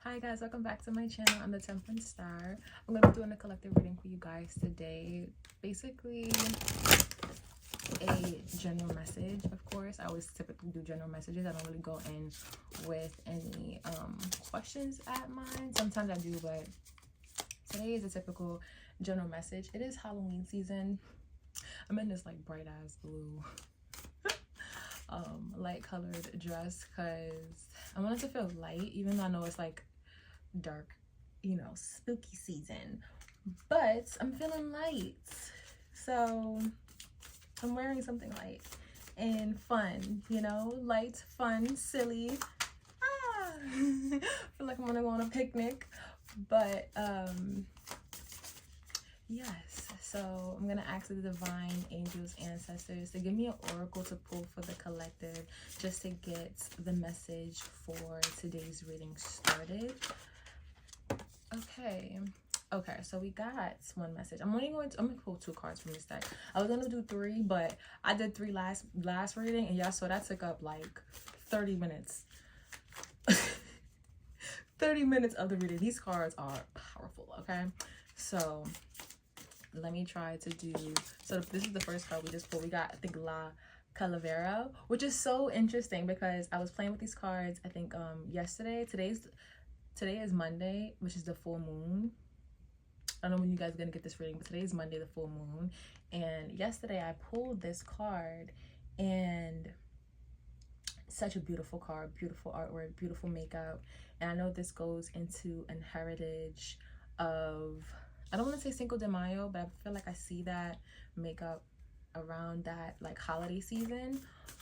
Hi guys, welcome back to my channel. I'm the Temperance Star. I'm gonna be doing a collective reading for you guys today. Basically a general message, of course. I always typically do general messages. I don't really go in with any questions at mine. Sometimes I do, but today is a typical general message. It is Halloween season. I'm in this like bright ass blue light colored dress because I wanted to feel light, even though I know it's like dark, you know, spooky season, but I'm feeling light, so I'm wearing something light and fun, you know, light, fun, silly. Feel like I'm gonna go on a picnic, but yes, so I'm gonna ask the divine angels, ancestors to give me an oracle to pull for the collective, just to get the message for today's reading started. Okay, so we got one message. I'm gonna pull 2 cards from this deck. I was gonna do 3, but I did 3 last reading, and y'all saw that took up like 30 minutes. 30 minutes of the reading. These cards are powerful, okay? So let me try to do, so this is the first card we just pulled. We got, I think, La Calavera, which is so interesting because I was playing with these cards, I think, yesterday. Today is Monday, which is the full moon. I don't know when you guys are gonna get this reading, but today is Monday, the full moon. And yesterday I pulled this card, and such a beautiful card, beautiful artwork, beautiful makeup. And I know this goes into an heritage of, I don't want to say Cinco de Mayo, but I feel like I see that makeup around that like holiday season.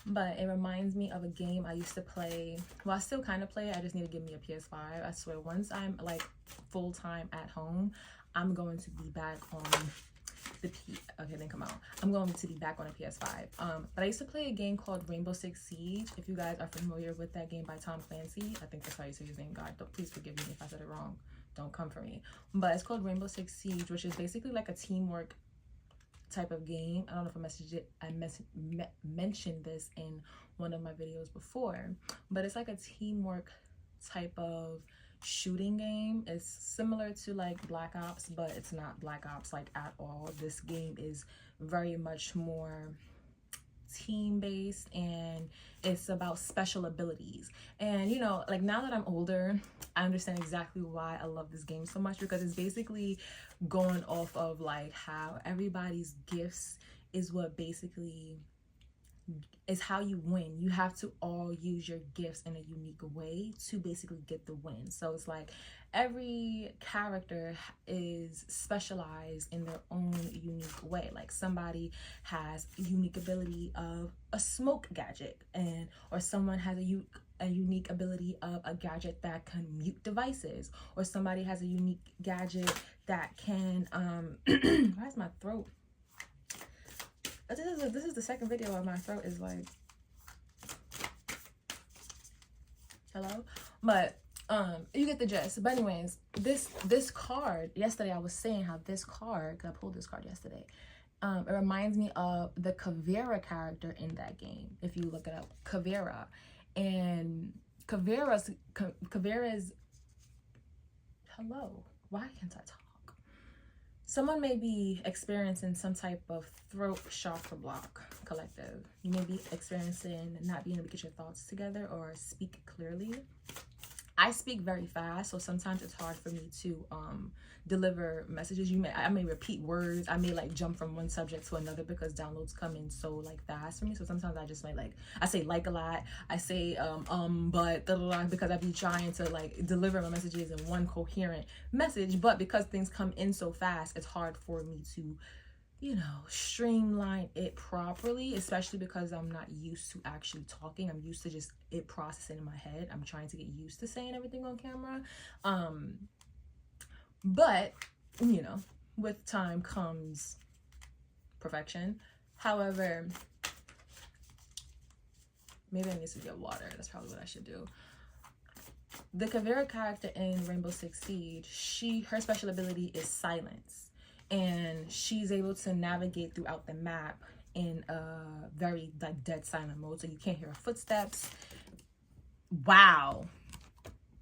But it reminds me of a game I used to play. Well, I still kind of play it. I just need to give me a PS5. I swear, once I'm like full-time at home, I'm going to be back on the okay, then come out. I'm going to be back on a PS5. But I used to play a game called Rainbow Six Siege. If you guys are familiar with that game by Tom Clancy, I think that's how you say his name. God, please forgive me if I said it wrong. Don't come for me. But it's called Rainbow Six Siege, which is basically like a teamwork type of game. I don't know if I mentioned this in one of my videos before, but it's like a teamwork type of shooting game. It's similar to like Black Ops, but it's not Black Ops like at all. This game is very much more team based, and it's about special abilities. And you know, like now that I'm older, I understand exactly why I love this game so much, because it's basically going off of like how everybody's gifts is what basically is how you win. You have to all use your gifts in a unique way to basically get the win. So it's like every character is specialized in their own unique way. Like somebody has a unique ability of a smoke gadget, and or someone has a unique ability of a gadget that can mute devices, or somebody has a unique gadget that can why is my throat, this is the second video where my throat is like, hello? But you get the gist. But anyways, this card, yesterday I was saying how this card, because I pulled this card yesterday, it reminds me of the Caveira character in that game. If you look it up, Caveira. And Caveira's hello, why can't I talk? Someone may be experiencing some type of throat chakra block, collective. You may be experiencing not being able to get your thoughts together or speak clearly. I speak very fast, so sometimes it's hard for me to deliver messages. I may repeat words. I may like jump from one subject to another because downloads come in so like fast for me. So sometimes I just might I say like a lot. I say but because I be trying to like deliver my messages in one coherent message. But because things come in so fast, it's hard for me to, you know, streamline it properly, especially because I'm not used to actually talking. I'm used to just it processing in my head. I'm trying to get used to saying everything on camera. But, you know, with time comes perfection. However, maybe I need to get water. That's probably what I should do. The Caveira character in Rainbow Six Siege, her special ability is silence. And she's able to navigate throughout the map in a very like dead silent mode, so you can't hear her footsteps. Wow.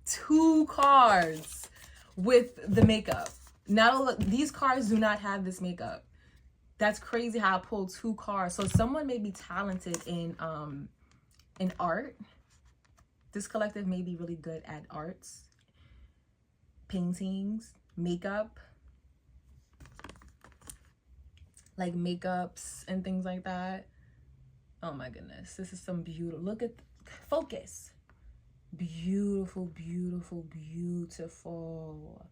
2 cards with the makeup. Not all these cards do not have this makeup. That's crazy how I pulled 2 cards. So someone may be talented in art. This collective may be really good at arts, paintings, makeup, like makeups and things like that. Oh my goodness, this is some beautiful, look at, focus. Beautiful, beautiful, beautiful.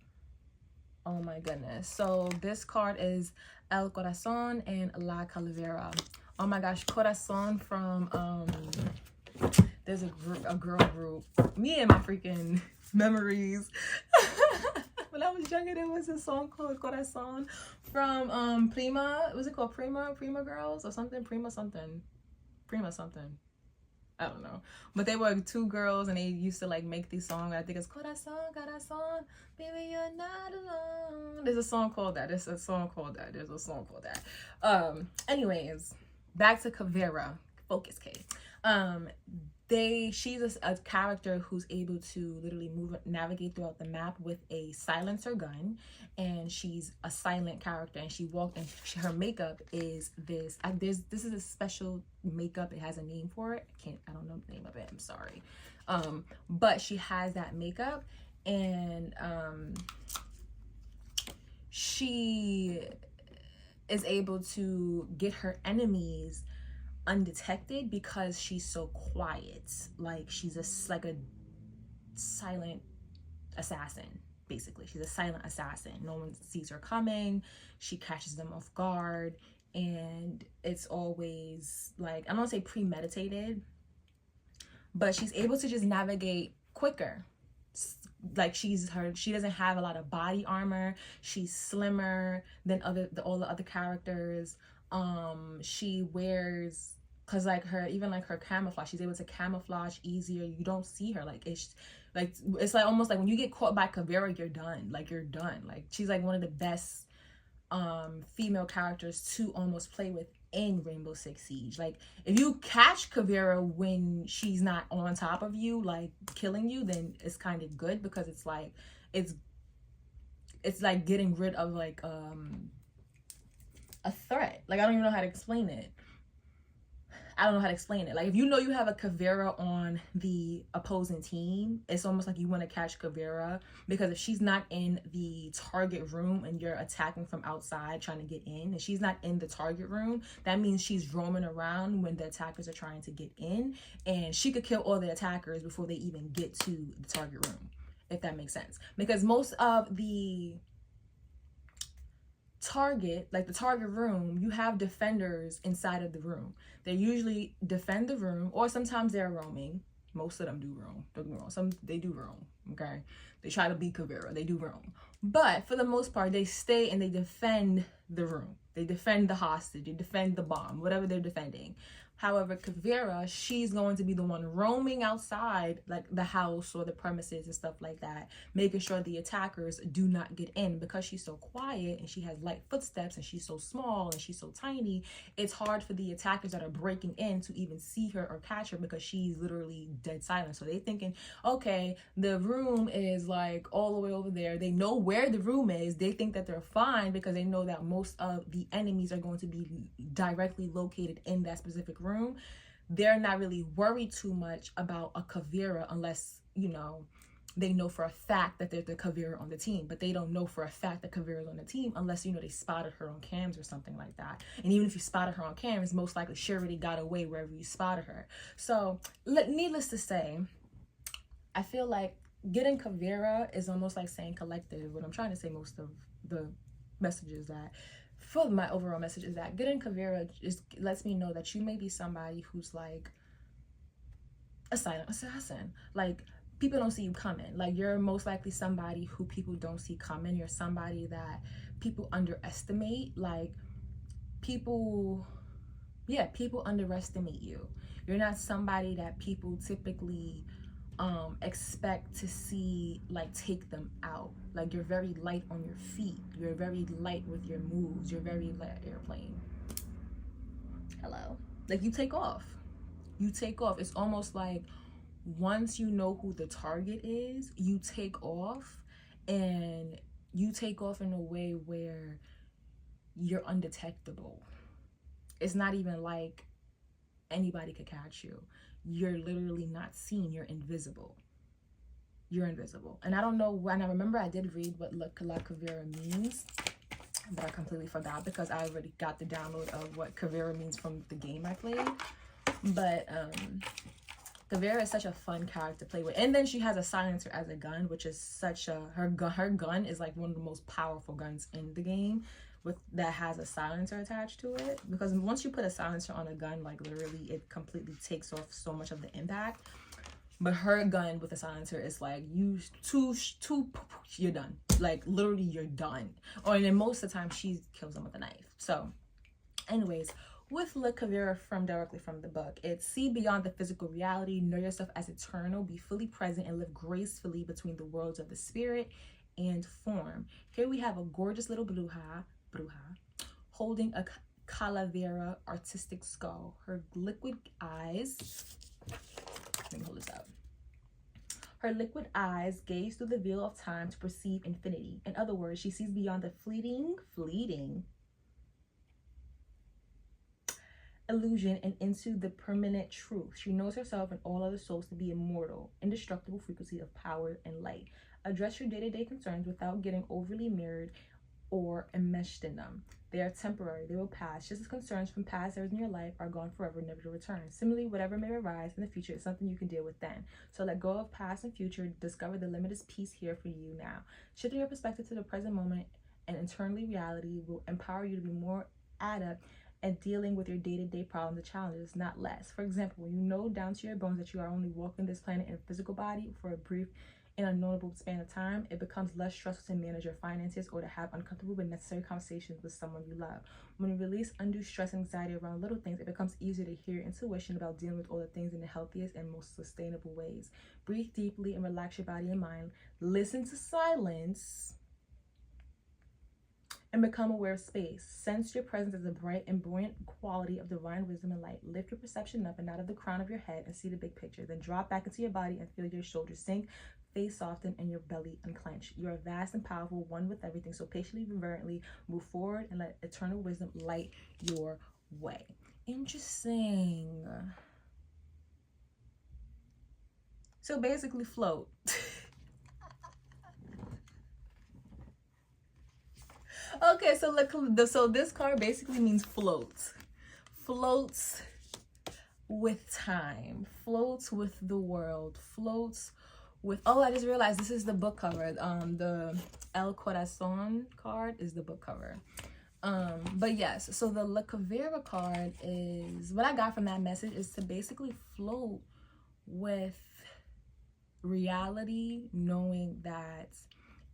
Oh my goodness. So this card is El Corazón and La Calavera. Oh my gosh, Corazón from there's a girl group. Me and my freaking memories. When I was younger, there was a song called Corazón from Prima. Was it called Prima Girls or something? Prima something. I don't know, but they were 2 girls and they used to like make these songs. I think it's Corazón, Corazón, baby you're not alone. There's a song called that. Anyways, back to Caveira. Focus, K. She's a character who's able to literally navigate throughout the map with a silencer gun, and she's a silent character, and her makeup is this. This is a special makeup. It has a name for it. I don't know the name of it. I'm sorry. But she has that makeup, and she is able to get her enemies undetected because she's so quiet. Like she's a silent assassin, basically. She's a silent assassin. No one sees her coming. She catches them off guard, and it's always like, I don't want to say premeditated, but she's able to just navigate quicker. Like she doesn't have a lot of body armor. She's slimmer than all the other characters. She wears, cause like her camouflage, she's able to camouflage easier. You don't see her. It's like almost like when you get caught by Caveira, you're done. Like she's like one of the best female characters to almost play with in Rainbow Six Siege. Like if you catch Caveira when she's not on top of you, like killing you, then it's kind of good, because it's like getting rid of like a threat. Like I don't even know how to explain it. Like if you know you have a Caveira on the opposing team, it's almost like you want to catch Caveira, because if she's not in the target room and you're attacking from outside trying to get in, and she's not in the target room, that means she's roaming around when the attackers are trying to get in, and she could kill all the attackers before they even get to the target room, if that makes sense. Because most of the target room, you have defenders inside of the room. They usually defend the room, or sometimes they're roaming. Most of them do roam. Don't get me wrong. They do roam. Okay, they try to beat Caveira. They do roam, but for the most part, they stay and they defend the room. They defend the hostage. They defend the bomb, whatever they're defending. However, Caveira, she's going to be the one roaming outside, like the house or the premises and stuff like that, making sure the attackers do not get in. Because she's so quiet and she has light footsteps and she's so small and she's so tiny, it's hard for the attackers that are breaking in to even see her or catch her, because she's literally dead silent. So they're thinking, okay, the room is like all the way over there. They know where the room is. They think that they're fine because they know that most of the enemies are going to be directly located in that specific room. They're not really worried too much about a Caveira unless, they know for a fact that there's the Caveira on the team. But they don't know for a fact that Caveira's on the team unless, they spotted her on cams or something like that. And even if you spotted her on cams, most likely she already got away wherever you spotted her. So needless to say, I feel like getting Caveira is almost like saying collective. What I'm trying to say, most of the messages that for my overall message is that getting Caveira just lets me know that you may be somebody who's like a silent assassin. Like people don't see you coming. Like you're most likely somebody who people don't see coming. You're somebody that people underestimate. Like people underestimate you. You're not somebody that people typically expect to see like take them out. Like you're very light on your feet. You're very light with your moves. You're very light airplane. Hello. Like you take off. It's almost like once you know who the target is, you take off, and you take off in a way where you're undetectable. It's not even like anybody could catch you. You're literally not seen. You're invisible. You're invisible. And I don't know when, I remember I did read what La Kavera means, but I completely forgot because I already got the download of what Kavera means from the game I played. But Kavera is such a fun character to play with. And then she has a silencer as a gun, which is such a, her gun is like one of the most powerful guns in the game, with that has a silencer attached to it. Because once you put a silencer on a gun, like literally it completely takes off so much of the impact. But her gun with a silencer is like, you you're done. Like literally you're done. Or then most of the time she kills them with a knife. So anyways, with La Kavera directly from the book, it's see beyond the physical reality, know yourself as eternal, be fully present, and live gracefully between the worlds of the spirit and form. Here we have a gorgeous little bruja holding a calavera artistic skull. Her liquid eyes, let me hold this up. Her liquid eyes gaze through the veil of time to perceive infinity. In other words, she sees beyond the fleeting illusion and into the permanent truth. She knows herself and all other souls to be immortal, indestructible frequency of power and light. Address your day-to-day concerns without getting overly mirrored or enmeshed in them. They are temporary, they will pass, just as concerns from past eras in your life are gone forever, never to return. Similarly, whatever may arise in the future is something you can deal with then. So let go of last and future, discover the limitless peace here for you now. Shifting your perspective to the present moment and internally reality will empower you to be more adept at dealing with your day-to-day problems and challenges, not less. For example, when you know down to your bones that you are only walking this planet in a physical body for a brief and unknowable span of time, it becomes less stressful to manage your finances or to have uncomfortable but necessary conversations with someone you love. When you release undue stress and anxiety around little things, it becomes easier to hear your intuition about dealing with all the things in the healthiest and most sustainable ways. Breathe deeply and relax your body and mind. Listen to silence and become aware of space. Sense your presence as a bright and buoyant quality of divine wisdom and light. Lift your perception up and out of the crown of your head and see the big picture. Then drop back into your body and feel your shoulders sink, face soften, and your belly unclench. You are vast and powerful, one with everything. So patiently, reverently move forward and let eternal wisdom light your way. Interesting. So basically, float. Okay, so look, so this card basically means float. Floats with time, floats with the world, floats with, oh, I just realized this is the book cover. The El Corazon card is the book cover. But yes, so the La Kavera card is, what I got from that message is to basically float with reality, knowing that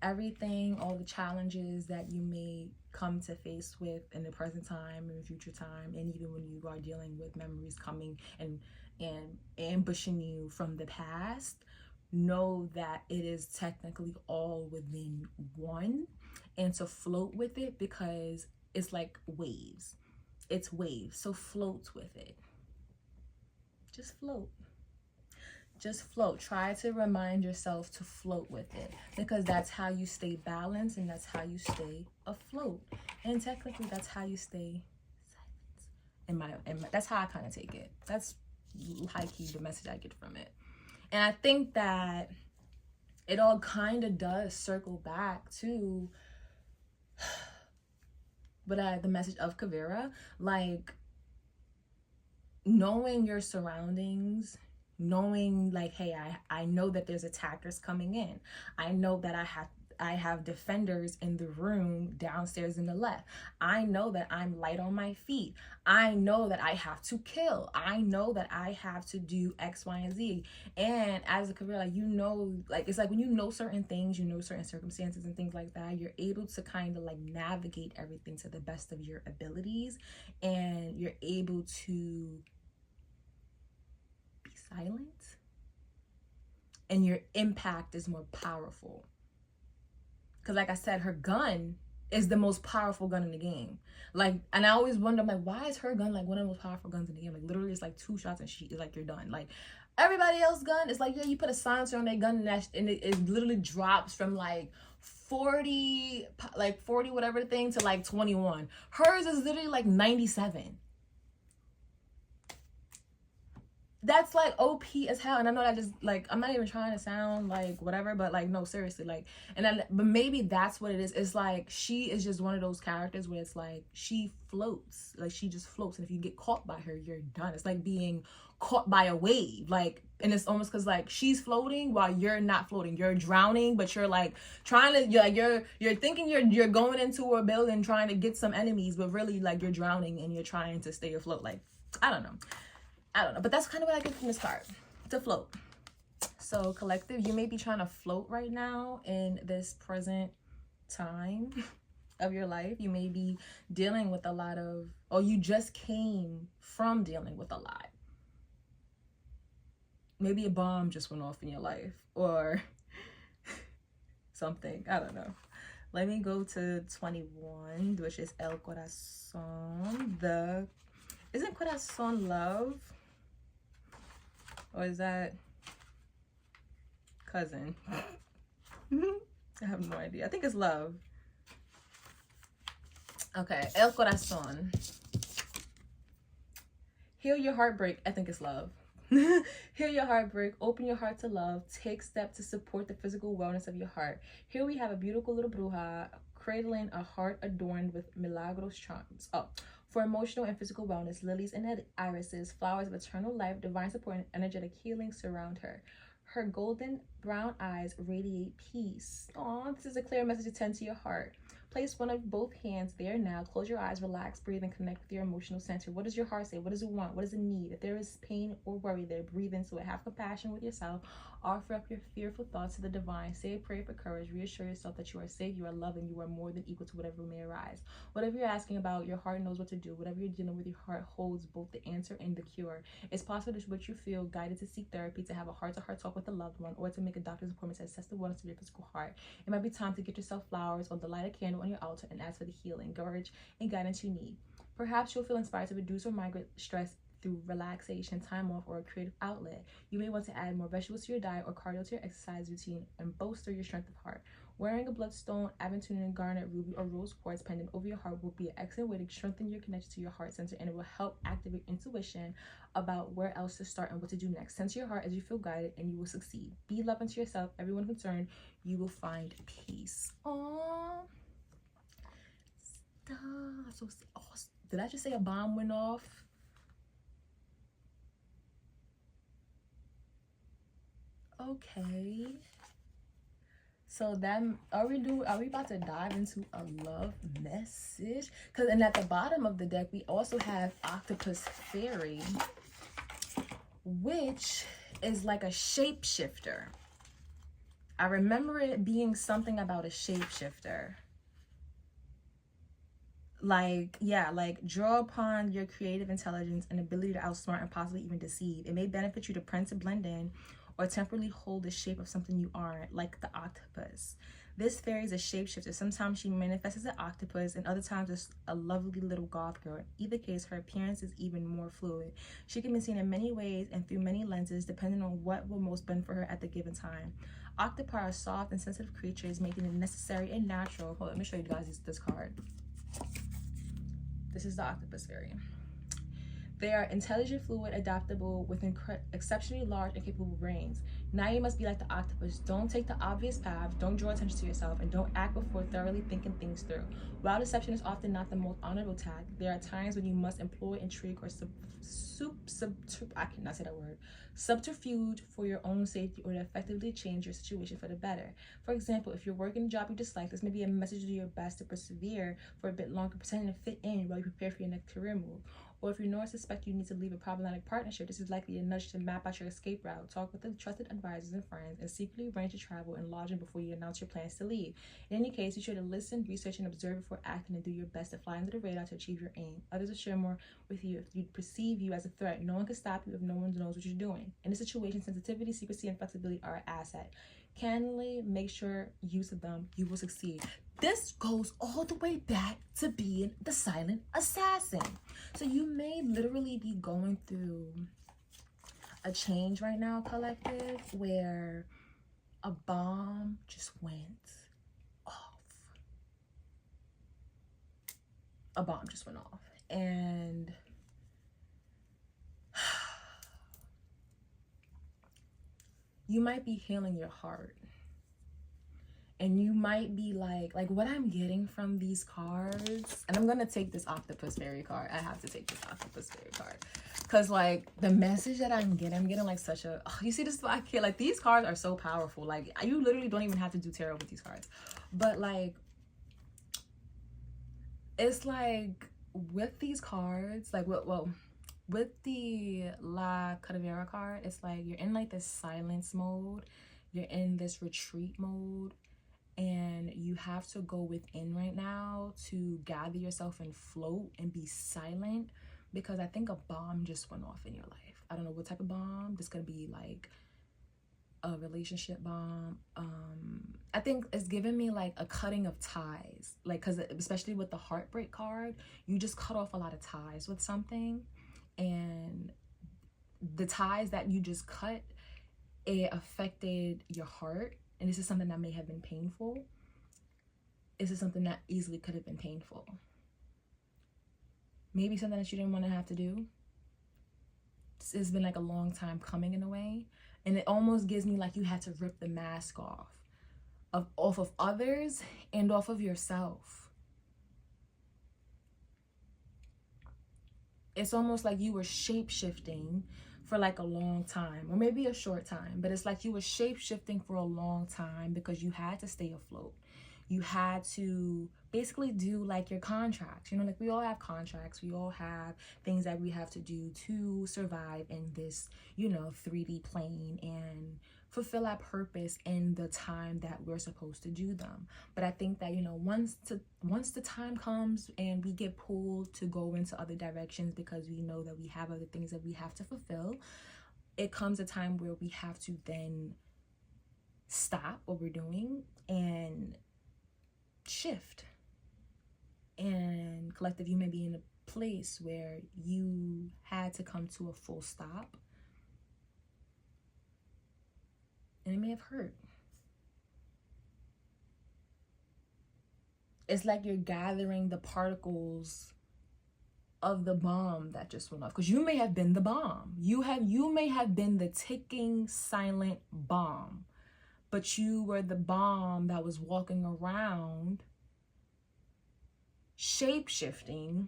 everything, all the challenges that you may come to face with in the present time and future time, and even when you are dealing with memories coming and ambushing you from the past, know that it is technically all within one, and to float with it, because it's like waves. It's waves, so float with it. Just float. Just float. Try to remind yourself to float with it, because that's how you stay balanced and that's how you stay afloat. And technically that's how you stay silent. That's how I kind of take it. That's high key the message I get from it. And I think that it all kind of does circle back to the message of Kavera, like knowing your surroundings, knowing like, hey, I know that there's attackers coming in. I know that I have defenders in the room downstairs in the left. I know that I'm light on my feet. I know that I have to kill. I know that I have to do X, Y, and Z. And as a career, like, you know, like, it's like when you know certain things, you know certain circumstances and things like that, you're able to kind of like navigate everything to the best of your abilities, and you're able to be silent, and your impact is more powerful. Because like I said, her gun is the most powerful gun in the game. Like, and I always wonder, I'm like, why is her gun like one of the most powerful guns in the game? Like, literally it's like 2 shots and like you're done. Like, Everybody else's gun is like, yeah, you put a silencer on their gun and it literally drops from like 40, like 40 whatever thing to like 21. Hers is literally like 97. That's like OP as hell. And I know that just like, I'm not even trying to sound like whatever, but like, no, seriously, like, and then, but maybe that's what it is. It's like, she is just one of those characters where it's like, she floats, like she just floats. And if you get caught by her, you're done. It's like being caught by a wave, like, and it's almost because like she's floating while you're not floating. You're drowning, but you're like trying to, you're thinking you're going into a building trying to get some enemies, but really like you're drowning and you're trying to stay afloat. Like, I don't know, but that's kind of what I get from this card, to float. So collective, you may be trying to float right now in this present time of your life. You may be dealing with a lot of, or you just came from dealing with a lot. Maybe a bomb just went off in your life or something. I don't know. Let me go to 21, which is El Corazon. Isn't Corazon love? Or is that cousin? I have no idea. I think it's love. Okay, El Corazon. Heal your heartbreak. I think it's love. Heal your heartbreak. Open your heart to love. Take steps to support the physical wellness of your heart. Here we have a beautiful little bruja cradling a heart adorned with milagros charms. Oh, for emotional and physical wellness, lilies and irises, flowers of eternal life, divine support, and energetic healing surround her. Her golden brown eyes radiate peace. Aw, this is a clear message to tend to your heart. Place one of both hands there now. Close your eyes, relax, breathe, and connect with your emotional center. What does your heart say? What does it want? What does it need? If there is pain or worry there, breathe into it. Have compassion with yourself. Offer up your fearful thoughts to the divine. Say a prayer for courage. Reassure yourself that you are safe, you are loved, and you are more than equal to whatever may arise. Whatever you're asking about, your heart knows what to do. Whatever you're dealing with, your heart holds both the answer and the cure. It's possible that what you feel guided to seek therapy, to have a heart-to-heart talk with a loved one, or to make a doctor's appointment to assess the wellness of your physical heart. It might be time to get yourself flowers or light a candle on your altar and ask for the healing, courage, and guidance you need. Perhaps you'll feel inspired to reduce or migrate stress through relaxation, time off, or a creative outlet. You may want to add more vegetables to your diet or cardio to your exercise routine and bolster your strength of heart. Wearing a bloodstone, aventurine, garnet, ruby, or rose quartz pendant over your heart will be an excellent way to strengthen your connection to your heart center, and it will help activate intuition about where else to start and what to do next. Center your heart as you feel guided, and you will succeed. Be loving to yourself, everyone concerned. You will find peace. Aww. Stop. So, oh, did I just say a bomb went off? Okay. So then, are we about to dive into a love message? And at the bottom of the deck, we also have Octopus Fairy, which is like a shapeshifter. I remember it being something about a shapeshifter. Like, yeah, like draw upon your creative intelligence and ability to outsmart and possibly even deceive. It may benefit you to print to blend in or temporarily hold the shape of something you aren't, like the octopus. This fairy is a shapeshifter. Sometimes she manifests as an octopus, and other times as a lovely little goth girl. In either case, her appearance is even more fluid. She can be seen in many ways and through many lenses, depending on what will most bend for her at the given time. Octopi are soft and sensitive creatures, making it necessary and natural. Hold on, let me show you guys this card. This is the octopus fairy. They are intelligent, fluid, adaptable, with exceptionally large and capable brains. Now you must be like the octopus. Don't take the obvious path, don't draw attention to yourself, and don't act before thoroughly thinking things through. While deception is often not the most honorable tact, there are times when you must employ intrigue or I cannot say that word, subterfuge for your own safety or to effectively change your situation for the better. For example, if you're working a job you dislike, this may be a message to do your best to persevere for a bit longer, pretending to fit in while you prepare for your next career move. Or if you know or suspect you need to leave a problematic partnership, this is likely a nudge to map out your escape route, talk with the trusted advisors and friends, and secretly arrange to travel and lodging before you announce your plans to leave. In any case, be sure to listen, research, and observe before acting, and do your best to fly under the radar to achieve your aim. Others will share more with you if you perceive you as a threat. No one can stop you if no one knows what you're doing. In this situation, sensitivity, secrecy, and flexibility are an asset. Candidly, make sure use of them, you will succeed. This goes all the way back to being the silent assassin. So you may literally be going through a change right now, collective, where a bomb just went off. A bomb just went off. And you might be healing your heart. And you might be like what I'm getting from these cards, and I'm gonna take this octopus fairy card. I have to take this octopus fairy card. Cause like the message that I'm getting like such a, oh, you see this, I can't, like these cards are so powerful. Like you literally don't even have to do tarot with these cards. But like, it's like with these cards, like well, with the La Calavera card, it's like you're in like this silence mode. You're in this retreat mode. And you have to go within right now to gather yourself and float and be silent, because I think a bomb just went off in your life. I don't know what type of bomb. This could be like a relationship bomb. I think it's giving me like a cutting of ties, like, because especially with the heartbreak card, you just cut off a lot of ties with something, and the ties that you just cut, it affected your heart. And this is something that may have been painful. This is something that easily could have been painful. Maybe something that you didn't want to have to do. It's been like a long time coming in a way. And it almost gives me like you had to rip the mask off of others and off of yourself. It's almost like you were shape-shifting for like a long time, or maybe a short time, but it's like you were shape-shifting for a long time because you had to stay afloat. You had to basically do like your contracts, you know, like we all have contracts, we all have things that we have to do to survive in this, you know, 3D plane and fulfill our purpose in the time that we're supposed to do them. But I think that, you know, once the time comes and we get pulled to go into other directions because we know that we have other things that we have to fulfill, it comes a time where we have to then stop what we're doing and shift. And collective, you may be in a place where you had to come to a full stop, and it may have hurt. It's like you're gathering the particles of the bomb that just went off, because you may have been the bomb. You may have been the ticking silent bomb, but you were the bomb that was walking around shape-shifting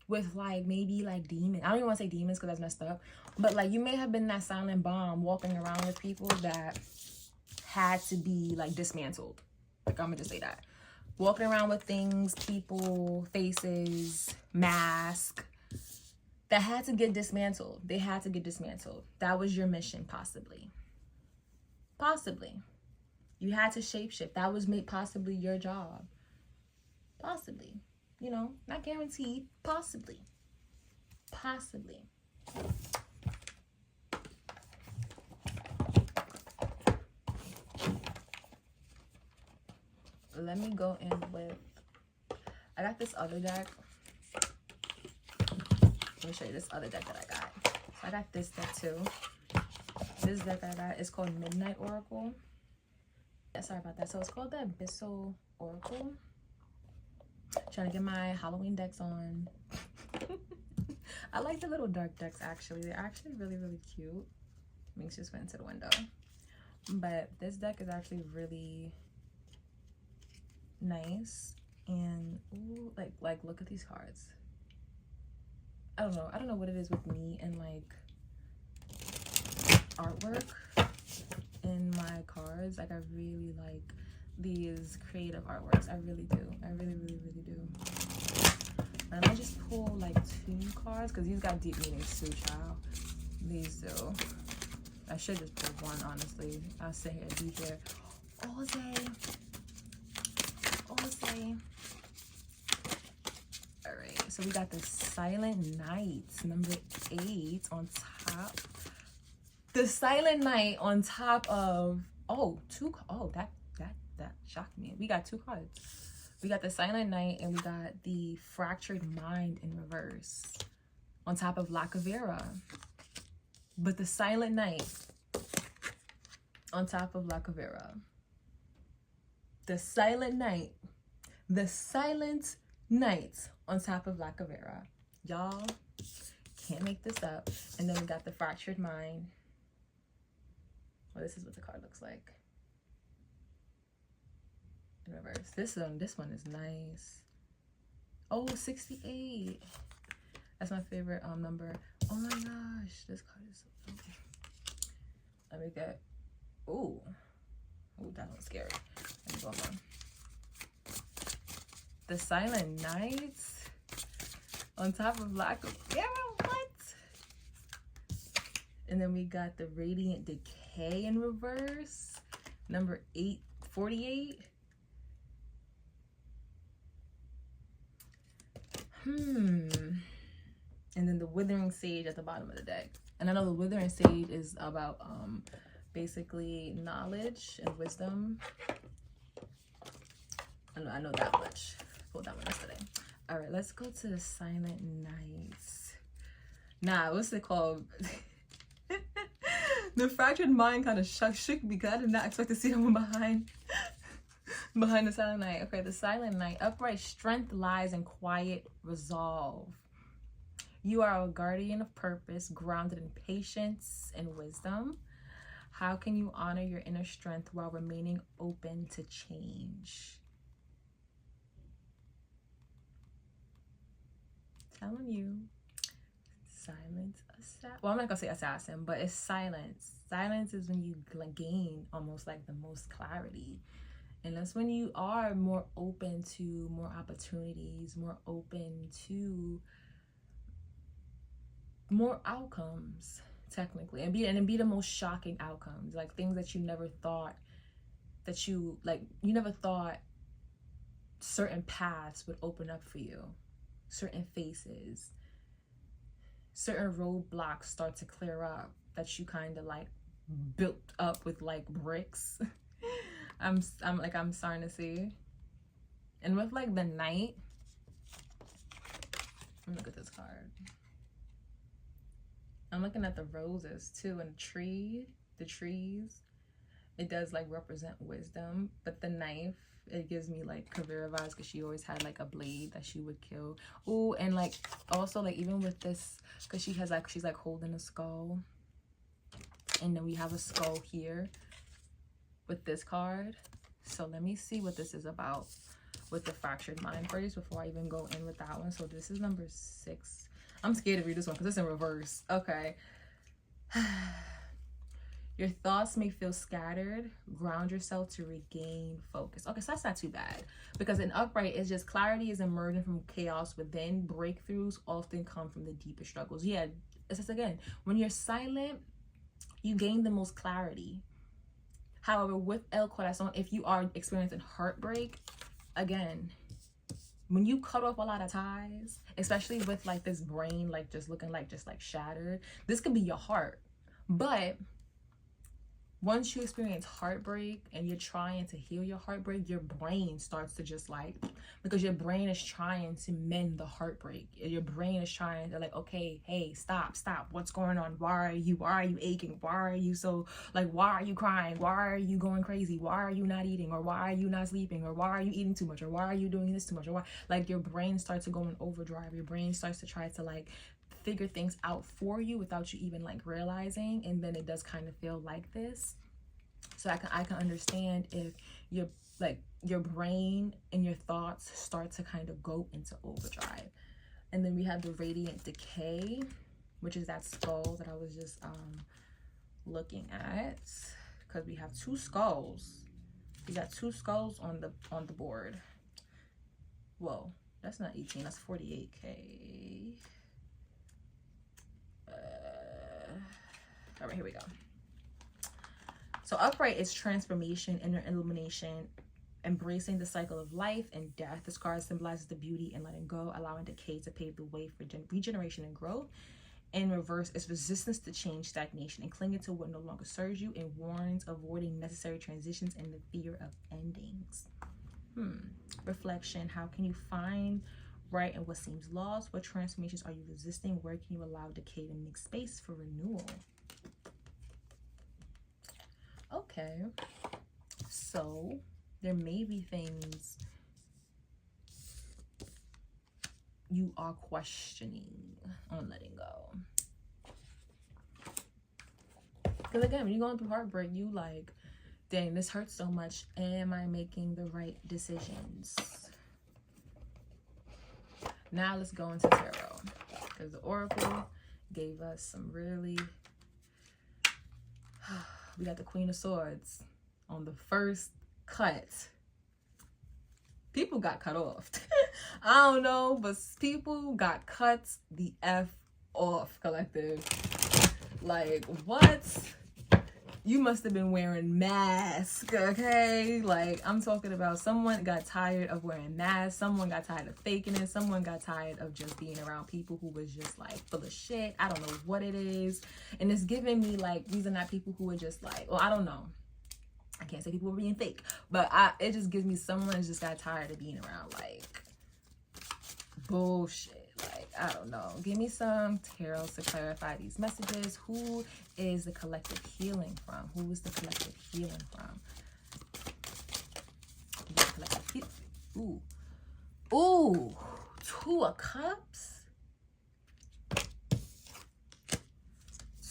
with like maybe like demons. I don't even want to say demons because that's messed up, but like you may have been that silent bomb walking around with people that had to be like dismantled. Like, I'm gonna just say that. Walking around with things, people, faces, mask that had to get dismantled. They had to get dismantled. That was your mission, possibly. Possibly. You had to shapeshift. That was possibly your job. Possibly. You know, not guaranteed. Possibly. Possibly. Let me go in with, I got this other deck. Let me show you this other deck that I got. So I got this deck too. This deck I got is called Midnight Oracle. Yeah, sorry about that. So it's called the Abyssal Oracle. Trying to get my Halloween decks on. I like the little dark decks actually. They're actually really, really cute. Let me just went into the window. But this deck is actually really nice. And ooh, like look at these cards. I don't know what it is with me and like artwork in my cards. Like I really like these creative artworks. I really do. I really do. And I just pull like 2 cards because these got deep meanings too, child. These do. I should just pull one, honestly. I'll sit here and be here all day. Alright, so we got the Silent Night, number 8 on top. The Silent Night on top of, that shocked me. We got 2 cards. We got the Silent Night and we got the Fractured Mind in reverse. on top of La Cavera. But the Silent Night on top of La Cavera. The Silent Night. The Silent Night on top of La Cavera. Y'all can't make this up. And then we got the Fractured Mind. Well, this is what the card looks like in reverse. This one is nice. Oh, 68. That's my favorite number. Oh my gosh, this card is so pretty. Let me get. Ooh, that one's scary. Let me go on. The Silent Night on top of Black. Yeah, what? And then we got the Radiant Decay in reverse. Number 848. And then the Withering Sage at the bottom of the deck. And I know the Withering Sage is about basically knowledge and wisdom. I know that much. Pulled that one yesterday. All right, let's go to the Silent Nights. Nah, what's it called? The Fractured Mind kind of shook me because I did not expect to see someone behind the Silent Night. Okay, the Silent Night. Upright strength lies in quiet resolve. You are a guardian of purpose, grounded in patience and wisdom. How can you honor your inner strength while remaining open to change? Telling you, silent assassin. Well, I'm not gonna say assassin, but it's silence. Silence is when you gain almost like the most clarity. And that's when you are more open to more opportunities, more open to more outcomes, technically, and be the most shocking outcomes, like things that you never thought that you never thought certain paths would open up for you, certain faces, certain roadblocks start to clear up that you kind of like built up with like bricks. I'm starting to see. And with like the night, let me look at this card. I'm looking at the roses too, and the trees. It does like represent wisdom, but the knife, it gives me like Kavira vibes because she always had like a blade that she would kill. Ooh, and like also like even with this, because she's like holding a skull, and then we have a skull here with this card. So let me see what this is about with the Fractured Mind first before I even go in with that one. So this is number 6. I'm scared to read this one because it's in reverse. Okay. Your thoughts may feel scattered. Ground yourself to regain focus. Okay, so that's not too bad. Because in upright, it's just clarity is emerging from chaos within. Breakthroughs often come from the deepest struggles. Yeah, it's just again, when you're silent, you gain the most clarity. However, with El Corazon, if you are experiencing heartbreak, again, when you cut off a lot of ties, especially with like this brain like just looking like just like shattered, this could be your heart. But once you experience heartbreak and you're trying to heal your heartbreak, your brain starts to just like, because your brain is trying to mend the heartbreak. Your brain is trying to like, okay, hey, stop, what's going on? Why are you aching? Why are you so like, why are you crying? Why are you going crazy? Why are you not eating? Or why are you not sleeping? Or why are you eating too much? Or why are you doing this too much? Or why, like your brain starts to go in overdrive. Your brain starts to try to like figure things out for you without you even like realizing, and then it does kind of feel like this. So I can understand if you're like your brain and your thoughts start to kind of go into overdrive. And then we have the Radiant Decay, which is that skull that I was just looking at, because we have 2 skulls. We got 2 skulls on the board. Whoa, that's not 18, that's 48K. All right, here we go. So upright is transformation, inner illumination, embracing the cycle of life and death. This card symbolizes the beauty and letting go, allowing decay to pave the way for regeneration and growth. In reverse is resistance to change, stagnation, and clinging to what no longer serves you, and warns avoiding necessary transitions and the fear of endings. Reflection. How can you find right and what seems lost? What transformations are you resisting? Where can you allow decay to make space for renewal? Okay, so there may be things you are questioning on letting go. Because again, when you're going through heartbreak, you like, dang, this hurts so much. Am I making the right decisions? Now let's go into tarot. Because the Oracle gave us some really... We got the Queen of Swords on the first cut. People got cut off. I don't know, but people got cut the F off, collective. Like, what? You must have been wearing masks, okay? Like, I'm talking about someone got tired of wearing masks. Someone got tired of faking it. Someone got tired of just being around people who was just, like, full of shit. I don't know what it is. And it's giving me, like, these are not people who are just, like, well, I don't know. I can't say people were being fake. But it just gives me someone just got tired of being around, like, bullshit. Like, I don't know. Give me some tarot to clarify these messages. Who is the collective healing from? Who is the collective healing from? Ooh. Ooh. Two of Cups.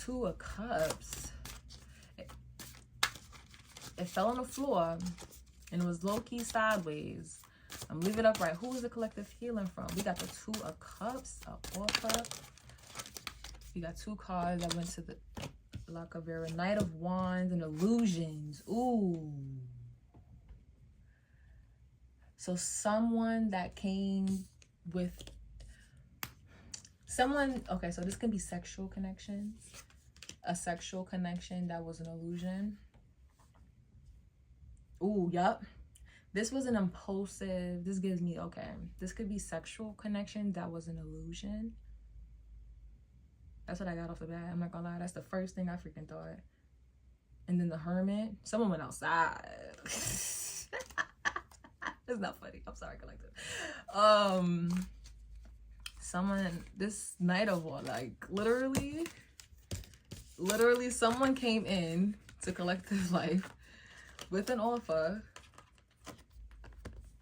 Two of Cups. It fell on the floor and it was low-key sideways. I'm leaving it upright. Who is the collective healing from? We got the Two of Cups, a Orca. We got two cards that went to the La Cavera, Knight of Wands and Illusions. Ooh. So someone that came with someone, okay, so this can be sexual connections. A sexual connection that was an illusion. Ooh, yup. This was an impulsive, this gives me, okay, this could be sexual connection that was an illusion. That's what I got off the bat. I'm not gonna lie, that's the first thing I freaking thought. And then the Hermit, someone went outside. It's not funny, I'm sorry, collective. Someone, this Knight of War, like literally someone came in to Collective Life with an offer.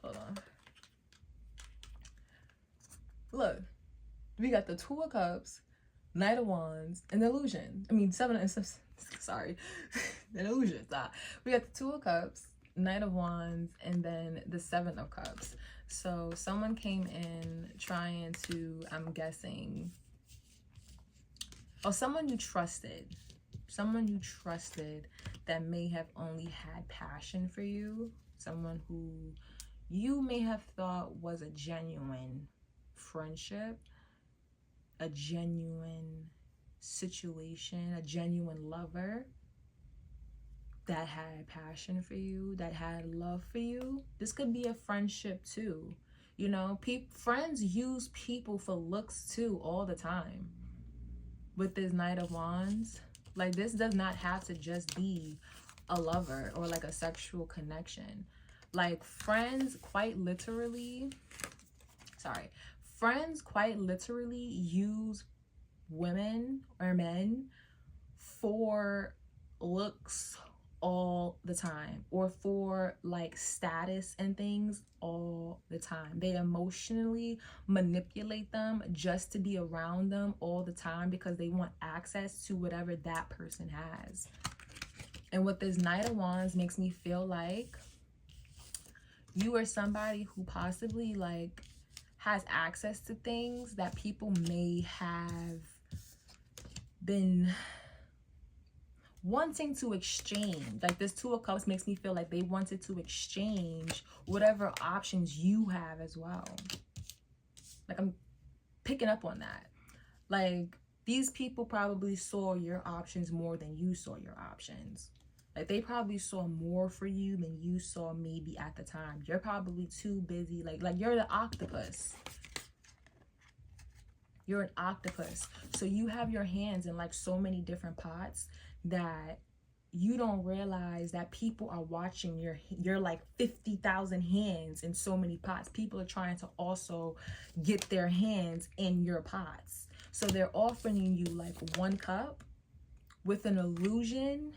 Hold on. Look, we got the Two of Cups, Knight of Wands, and the Illusion. I mean, sorry, the Illusions. We got the Two of Cups, Knight of Wands, and then the Seven of Cups. So someone came in trying to, I'm guessing, someone you trusted that may have only had passion for you, someone who you may have thought was a genuine friendship, a genuine situation, a genuine lover that had passion for you, that had love for you. This could be a friendship too. You know, friends use people for looks too all the time. With this Knight of Wands, like this does not have to just be a lover or like a sexual connection. Like friends quite literally use women or men for looks all the time, or for like status and things all the time. They emotionally manipulate them just to be around them all the time because they want access to whatever that person has. And with this Knight of Wands makes me feel like you are somebody who possibly like has access to things that people may have been wanting to exchange. Like this Two of Cups makes me feel like they wanted to exchange whatever options you have as well. Like I'm picking up on that. Like these people probably saw your options more than you saw your options. Like they probably saw more for you than you saw maybe at the time. You're probably too busy. Like you're the octopus. You're an octopus. So you have your hands in like so many different pots that you don't realize that people are watching your like 50,000 hands in so many pots. People are trying to also get their hands in your pots. So they're offering you like one cup with an illusion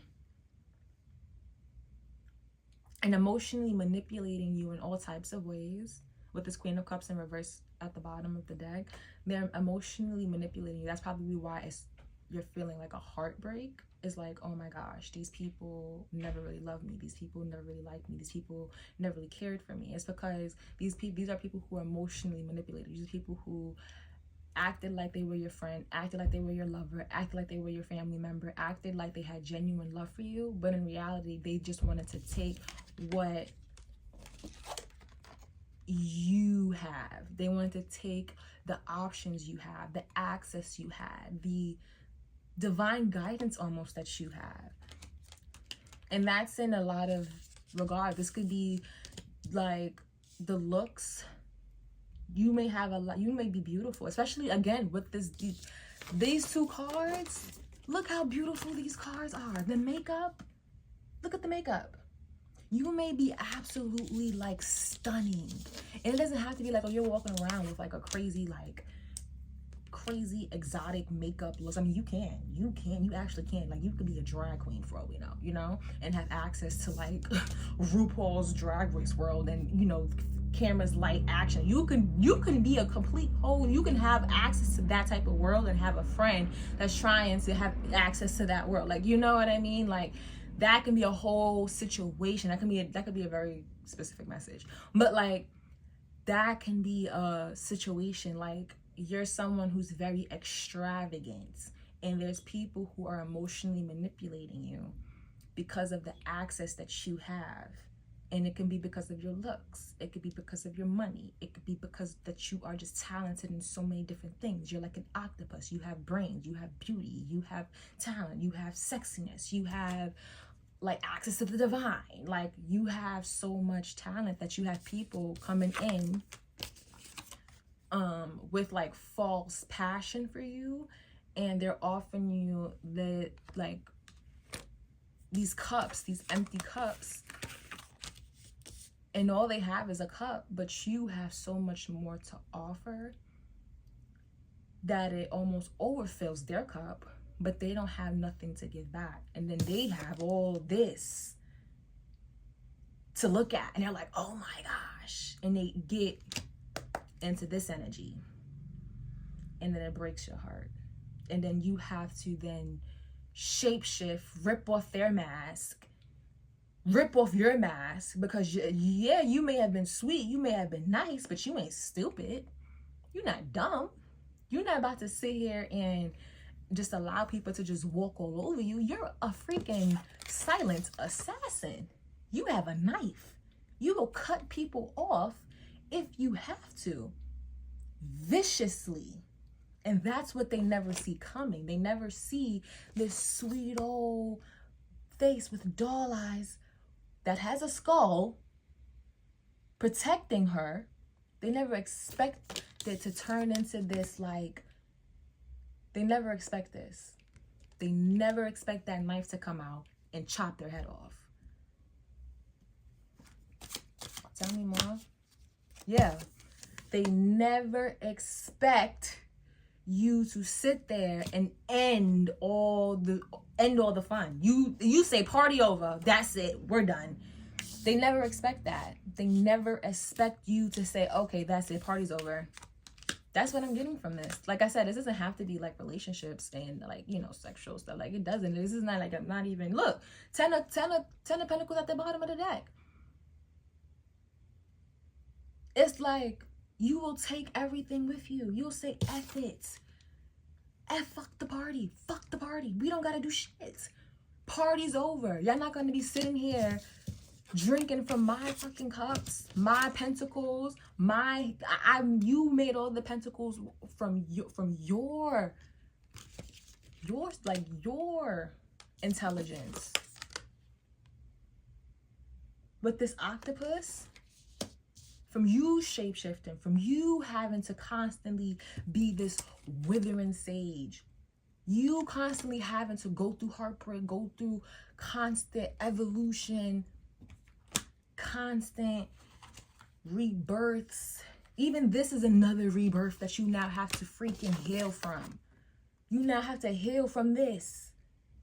and emotionally manipulating you in all types of ways. With this Queen of Cups in reverse at the bottom of the deck, they're emotionally manipulating you. That's probably why you're feeling like a heartbreak. Is like, oh my gosh, these people never really loved me. These people never really liked me. These people never really cared for me. It's because these are people who are emotionally manipulated. These are people who acted like they were your friend, acted like they were your lover, acted like they were your family member, acted like they had genuine love for you, but in reality, they just wanted to take what you have. They wanted to take the options you have, the access you had, the divine guidance almost that you have. And that's in a lot of regard. This could be like the looks. You may have a lot, you may be beautiful, especially again with these two cards. Look how beautiful these cards are. The makeup, look at the makeup. You may be absolutely like stunning. And it doesn't have to be like, oh, you're walking around with like a crazy exotic makeup looks. I mean, you actually can. Like, you could be a drag queen for all we know, you know, and have access to like RuPaul's Drag Race world and, you know, cameras, light, action. You can be a complete whole. You can have access to that type of world and have a friend that's trying to have access to that world. Like, you know what I mean? Like, that can be a whole situation. That could be a very specific message. But like, that can be a situation like you're someone who's very extravagant and there's people who are emotionally manipulating you because of the access that you have. And it can be because of your looks. It could be because of your money. It could be because that you are just talented in so many different things. You're like an octopus. You have brains, you have beauty, you have talent, you have sexiness, you have like access to the divine. Like, you have so much talent that you have people coming in with like false passion for you, and they're offering you the like these cups, these empty cups, and all they have is a cup, but you have so much more to offer that it almost overfills their cup, but they don't have nothing to give back. And then they have all this to look at, and they're like, oh my gosh, and they get into this energy, and then it breaks your heart. And then you have to then shapeshift, rip off their mask, rip off your mask, because yeah, you may have been sweet, you may have been nice, but you ain't stupid. You're not dumb. You're not about to sit here and just allow people to just walk all over you. You're a freaking silent assassin. You have a knife. You will cut people off if you have to, viciously. And that's what they never see coming. They never see this sweet old face with doll eyes that has a skull protecting her. They never expect it to turn into this, like, they never expect this. They never expect that knife to come out and chop their head off. Tell me more. Yeah. They never expect you to sit there and end all the fun. You say party over, that's it, we're done. They never expect that. They never expect you to say, okay, that's it, party's over. That's what I'm getting from this. Like I said, this doesn't have to be like relationships and like, you know, sexual stuff. Like, it doesn't. This is not like, I'm not even, look, 10 of Pentacles at the bottom of the deck. It's like, you will take everything with you. You'll say, F it. Fuck the party. Fuck the party. We don't gotta do shit. Party's over. Y'all not gonna be sitting here drinking from my fucking cups, my pentacles, you made all the pentacles from your like your intelligence. With this octopus, from you shapeshifting, from you having to constantly be this withering sage, You constantly having to go through heartbreak, go through constant evolution, constant rebirths. Even this is another rebirth that you now have to freaking heal from. You now have to heal from this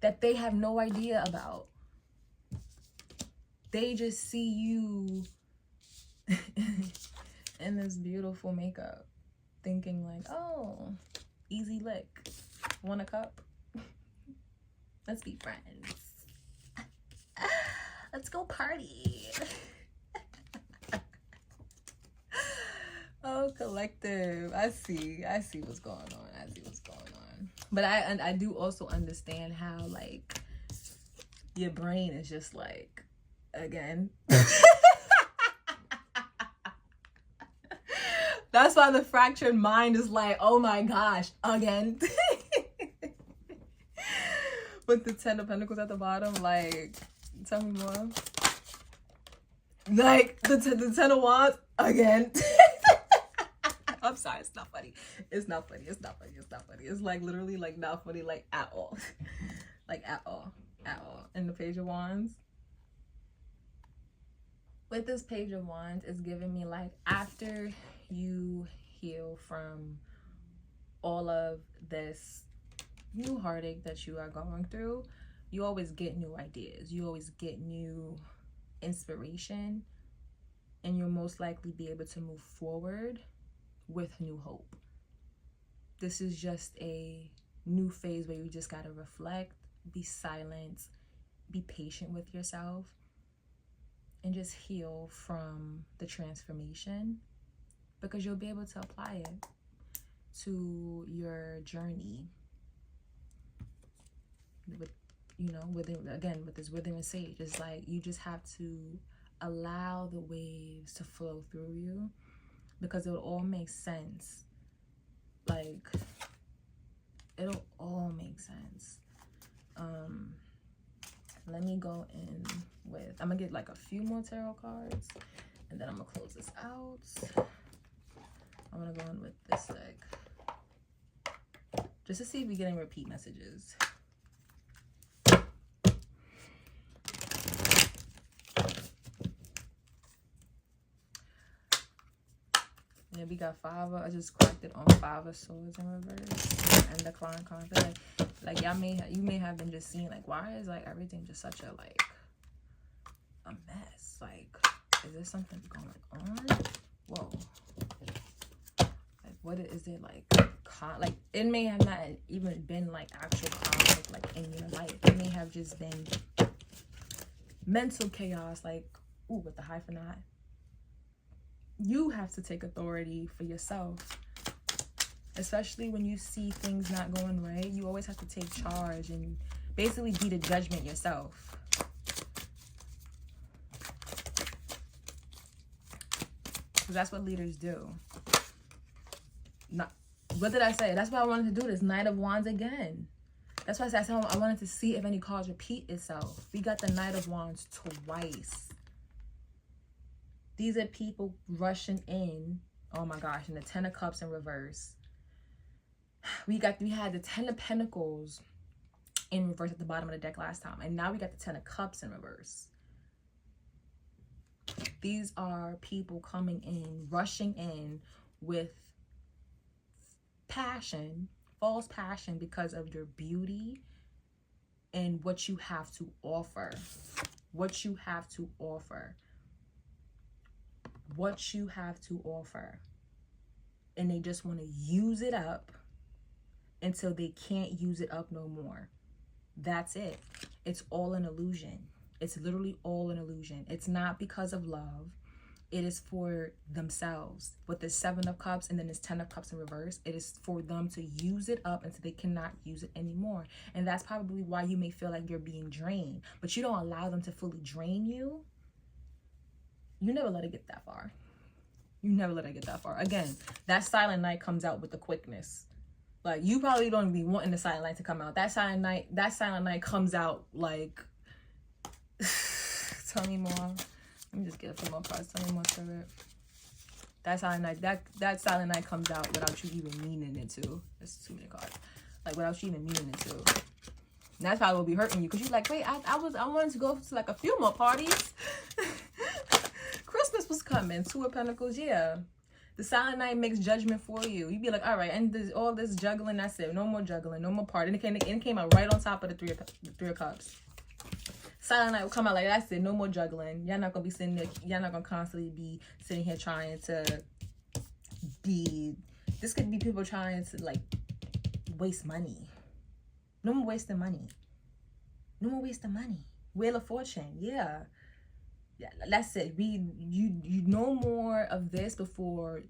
that they have no idea about. They just see you in this beautiful makeup, thinking like, oh, easy lick. Want a cup? Let's be friends. Let's go party. Oh, collective. I see what's going on. I see what's going on. But I do also understand how, like, your brain is just like, again. That's why the fractured mind is like, oh my gosh, again. With the 10 of Pentacles at the bottom, like, tell me more. Like, the 10 of Wands, again. I'm sorry, it's not funny. It's not funny. It's not funny. It's not funny. It's like literally like not funny, like at all. Like at all. At all. And the Page of Wands. With this Page of Wands, it's giving me like after you heal from all of this new heartache that you are going through, you always get new ideas. You always get new inspiration. And you'll most likely be able to move forward with new hope. This is just a new phase where you just got to reflect, be silent, be patient with yourself, and just heal from the transformation, because you'll be able to apply it to your journey with, you know, with this withering sage. It's like you just have to allow the waves to flow through you, because it'll all make sense. Like, it'll all make sense. Let me go in with, I'm gonna get like a few more tarot cards, and then I'm gonna close this out. I'm gonna go in with this deck just to see if we get any repeat messages. Yeah, we got I just cracked it on 5 of Swords in reverse, and the Clown Conflict. Like you may have been just seeing like, why is like everything just such a like a mess? Like, is there something going on? Whoa. Like, what is it like? Like, it may have not even been like actual conflict like in your life. It may have just been mental chaos. Like, ooh, with the hyphenate. You have to take authority for yourself, especially when you see things not going right. You always have to take charge and basically be the judgment yourself. Because that's what leaders do. Not, what did I say? That's why I wanted to do this Knight of Wands again. That's why I said I wanted to see if any cards repeat itself. We got the Knight of Wands twice. These are people rushing in. Oh my gosh, and the 10 of Cups in reverse. We had the 10 of Pentacles in reverse at the bottom of the deck last time. And now we got the 10 of Cups in reverse. These are people coming in, rushing in with passion, false passion, because of your beauty and what you have to offer. What you have to offer. What you have to offer. And they just want to use it up until they can't use it up no more. That's it. It's all an illusion. It's literally all an illusion. It's not because of love. It is for themselves. With the 7 of Cups and then this 10 of Cups in reverse, it is for them to use it up until they cannot use it anymore. And that's probably why you may feel like you're being drained. But you don't allow them to fully drain you. You never let it get that far. You never let it get that far. Again, that Silent Night comes out with the quickness. Like, you probably don't be wanting the Silent Night to come out. That Silent Night comes out like, tell me more. Let me just get a few more cards. Tell me more, Spirit. That Silent Night, that Silent Night comes out without you even meaning it to. There's too many cards. like without you even meaning it to. And that's probably will be hurting you because you're like, wait, I wanted to go to like a few more parties. Christmas was coming. Two of Pentacles, yeah. The Silent Night makes judgment for you. You'd be like, all right, and all this juggling, that's it. No more juggling, no more party. And it came out right on top of the Three of Cups. Silent Night will come out like, that's it. No more juggling. Y'all not going to be sitting there. Y'all not going to constantly be sitting here trying to be... This could be people trying to, like, waste money. No more wasting money. No more wasting money. Wheel of Fortune, yeah. Yeah, that's it. You no more of this before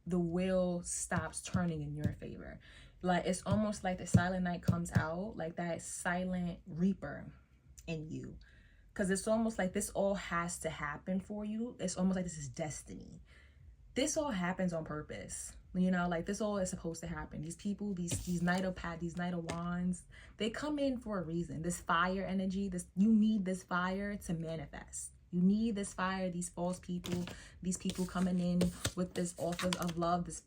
the wheel stops turning in your favor. Like, it's almost like the Silent Night comes out, like that silent reaper in you. Because it's almost like this all has to happen for you. It's almost like this is destiny. This all happens on purpose. You know, like this all is supposed to happen. These people, these Knight of Wands, they come in for a reason. This fire energy, you need this fire to manifest. You need this fire, these false people, these people coming in with this offers of love, these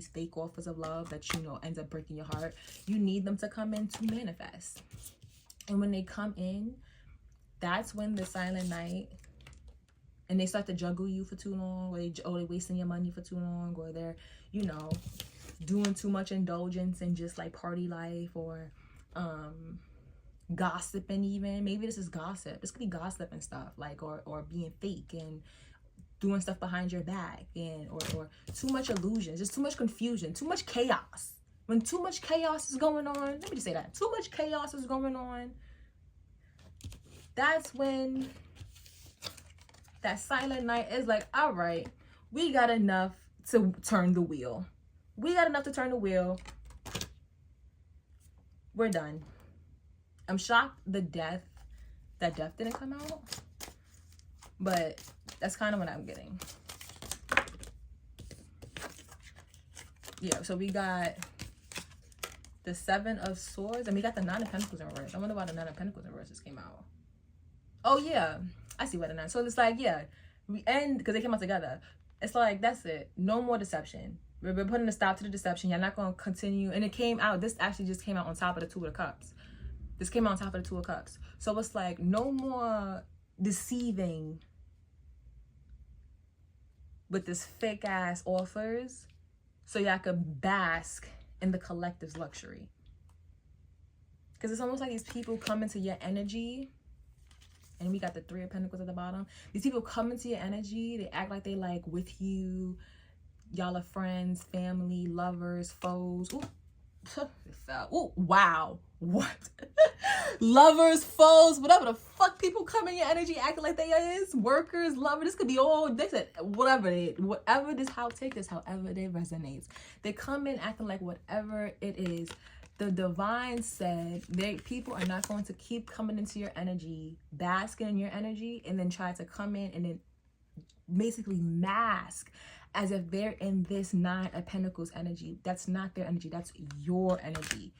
fake offers of love that, you know, ends up breaking your heart. You need them to come in to manifest. And when they come in, that's when the Silent Night, and they start to juggle you for too long, or they're wasting your money for too long, or they're, you know, doing too much indulgence and just like party life, or gossiping even. Maybe this is gossip. This could be gossip and stuff, like, or being fake and doing stuff behind your back, and or too much illusions, just too much confusion, too much chaos. When too much chaos is going on, let me just say that. Too much chaos is going on. That's when that Silent Night is like, all right, we got enough to turn the wheel. We got enough to turn the wheel. We're done. I'm shocked that death didn't come out. But that's kind of what I'm getting. Yeah, so we got the Seven of Swords, and we got the Nine of Pentacles in reverse. I wonder why the Nine of Pentacles in reverse just came out. Oh, yeah. I see what the nine. So it's like, yeah, we end because they came out together. It's like, that's it. No more deception. We're putting a stop to the deception. You're not going to continue. And it came out. This actually just came out on top of the Two of Cups. This came out on top of the Two of Cups. So it's like, no more deceiving with this fake ass offers so y'all could bask in the collective's luxury. Because it's almost like these people come into your energy. And we got the Three of Pentacles at the bottom. These people come into your energy. They act like they like with you. Y'all are friends, family, lovers, foes. Ooh, it fell. Ooh, wow. What? Lovers, foes, whatever the fuck people come in your energy acting like they is. Workers, lovers. This could be all, they said, whatever this, take this however it resonates. They come in acting like whatever it is. The divine said people are not going to keep coming into your energy, basking in your energy, and then try to come in and then basically mask as if they're in this Nine of Pentacles energy. That's not their energy. That's your energy.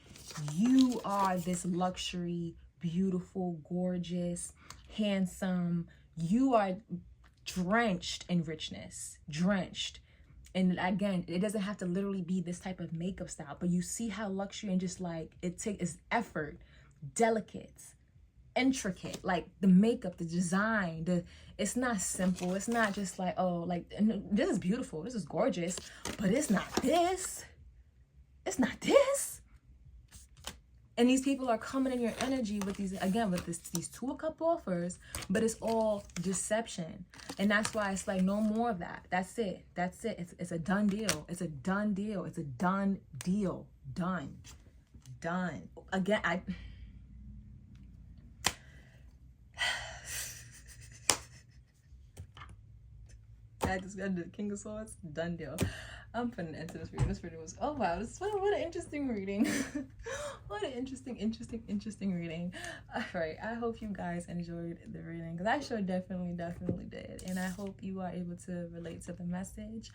You are this luxury, beautiful, gorgeous, handsome. You are drenched in richness, drenched. And again, it doesn't have to literally be this type of makeup style, but you see how luxury and just like it takes effort, delicate, intricate, like the makeup, the design, it's not simple. It's not just like, oh, like, this is beautiful, this is gorgeous, but it's not this. It's not this. And these people are coming in your energy with these, again, with these Two of Cup offers, but it's all deception. And that's why it's like, no more of that. That's it. That's it. It's a done deal. It's a done deal. It's a done deal. Done. Done. Again, I just got the King of Swords. Done deal. I'm putting an end to this reading. This reading was, oh wow, what an interesting reading. What an interesting reading. All right, I hope you guys enjoyed the reading, because I sure definitely did. And I hope you are able to relate to the message.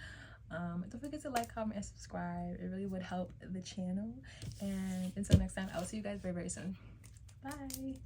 Don't forget to like, comment, and subscribe. It really would help the channel. And until next time, I'll see you guys very, very soon. Bye.